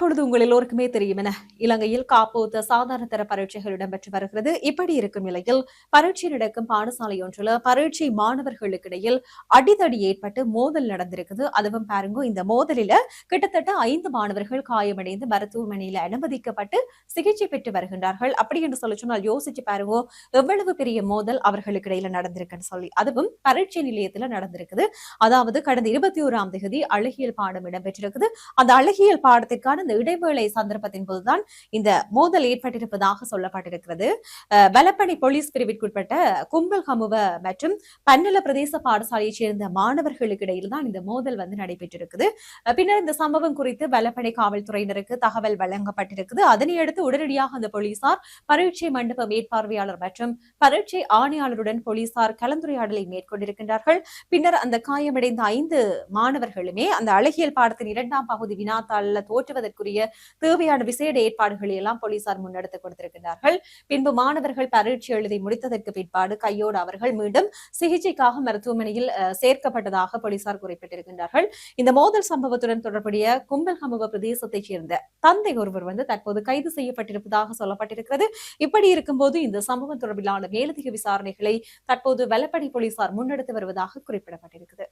தற்பொழுது உங்கள் எல்லோருக்குமே தெரியும் என இலங்கையில் காப்போத்த சாதாரண தர பரீட்சைகள் இடம்பெற்று வருகிறது. இப்படி இருக்கும் நிலையில் பரீட்சை நடக்கும் பாடசாலை ஒன்றில் பரீட்சை மாணவர்களுக்கு இடையில் அடிதடி ஏற்பட்டு மோதல் நடந்திருக்குது. அதுவும் பாருங்க, இந்த மோதலில கிட்டத்தட்ட 5 மாணவர்கள் காயமடைந்து மருத்துவமனையில் அனுமதிக்கப்பட்டு சிகிச்சை பெற்று வருகின்றார்கள். அப்படி என்று சொல்லி சொன்னால் யோசிச்சு பாருங்க, எவ்வளவு பெரிய மோதல் அவர்களுக்கு இடையில நடந்திருக்குன்னு சொல்லி. அதுவும் பரீட்சை நிலையத்தில் நடந்திருக்குது. அதாவது கடந்த 21ஆம் தேதி அழகியல் பாடம் இடம்பெற்றிருக்குது. அந்த அழகியல் பாடத்திற்கான இந்த இடைவேளை சந்தர்ப்பத்தின் போதுதான் இந்த மோதல் ஏற்பட்டிருப்பதாக சொல்லப்பட்டிருக்கிறது. வலப்பனை போலீஸ் பிரிவிற்குட்பட்ட கும்பல் ஹமுவ மற்றும் பன்னல பிரதேச பாடசாலையைச் சேர்ந்த மாணவர்களுக்கு இடையில் தான் இந்த மோதல் நடைபெற்றிருக்குது. பின்னர் இந்த சம்பவம் குறித்து வலப்பனை காவல்துறையினருக்கு தகவல் வழங்கப்பட்டிருக்குது. அதனையடுத்து உடனடியாக அந்த போலீசார் பரீட்சை மண்டப மேற்பார்வையாளர் மற்றும் பரீட்சை ஆணையாளருடன் போலீசார் கலந்துரையாடலை மேற்கொண்டிருக்கின்றார்கள். பின்னர் அந்த காயமடைந்த 5 மாணவர்களுமே அந்த அழகியல் பாடத்தின் 2ஆம் பகுதி வினாத்தாள்ல தோற்றுவதற்குரிய தேவையான விசேட ஏற்பாடுகளை எல்லாம் போலீசார் முன்னெடுத்துக் கொடுத்திருக்கிறார்கள். பின்பு மாணவர்கள் பரீட்சை எழுதி முடித்ததற்கு பிற்பாடு கையோடு அவர்கள் மீண்டும் சிகிச்சைக்காக மருத்துவமனையில் சேர்க்கப்பட்டதாக போலீசார் குறிப்பிட்டிருக்கின்றார்கள். இந்த மோதல் சம்பவத்துடன் தொடர்புடைய கும்பல் ஹமுவ பிரதேசத்தைச் சேர்ந்த தந்தை ஒருவர் தற்போது கைது செய்யப்பட்டிருப்பதாக சொல்லப்பட்டிருக்கிறது. இப்படி இருக்கும்போது இந்த சம்பவம் தொடர்பிலான மேலதிக விசாரணைகளை தற்போது வலப்படை போலீசார் முன்னெடுத்து வருவதாக குறிப்பிடப்பட்டிருக்கிறது.